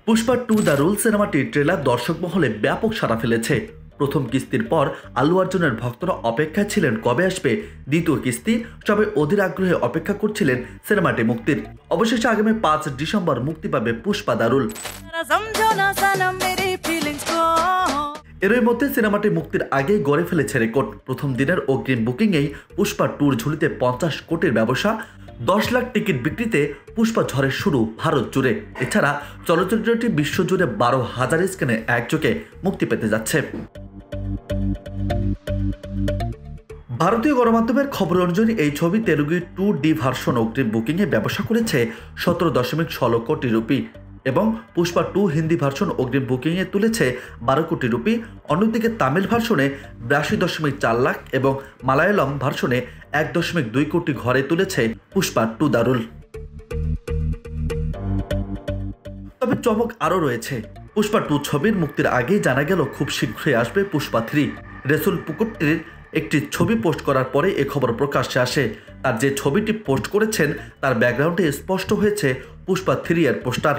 Pushpa 2 the rule সিনেমাটির trailer দর্শক মহলে ব্যাপক সাড়া ফেলেছে। প্রথম কিস্তির পর আল্লু অর্জুনের ভক্তরা অপেক্ষায় ছিলেন কবে আসবে দ্বিতীয় কিস্তি। সবাই অধীর আগ্রহে অপেক্ষা করছিলেন সিনেমাটি মুক্তির। অবশেষে আগামী 5 ডিসেম্বর মুক্তি পাবে পুষ্পা দ্য রুল। এরই মধ্যে সিনেমাটি মুক্তির আগেই গড়ে ফেলেছে রেকর্ড। প্রথম দিনের অগ্রিম বুকিংয়েই পুষ্পা 2-র ঝুলিতে 50 কোটির ব্যবসা। 10 লাখ টিকিট বিক্রিতে পুষ্পা ঝড়ের শুরু ভারত জুড়ে। এছাড়া চলচ্চিত্রটি বিশ্বজুড়ে 12,000 স্ক্রিনে একযোগে মুক্তি পেতে যাচ্ছে। ভারতীয় গণমাধ্যমের খবর অনুযায়ী এই ছবি তেলুগু 2D ভার্সন অগ্রিম বুকিংয়ে ব্যবসা করেছে 17.16 কোটি রুপি এবং পুষ্পা 2 হিন্দি ভার্সন অগ্রিম বুকিংয়ে তুলেছে 12 কোটি রুপি। অন্যদিকে তামিল ভার্সনে 82.4 লাখ এবং মালায়ালম ভার্সনে 1.2 কোটি ঘরে তুলেছে পুষ্পা 2 দ্য রুল। তবে চমক আরও রয়েছে। পুষ্পা 2 ছবির মুক্তির আগেই জানা গেল খুব শীঘ্রই আসবে পুষ্পা 3। রেসুল পুকুট্টির একটি ছবি পোস্ট করার পরে এ খবর প্রকাশ্যে আসে। তার যে ছবিটি পোস্ট করেছেন তার ব্যাকগ্রাউন্ডে স্পষ্ট হয়েছে পুষ্পা 3 এর পোস্টার।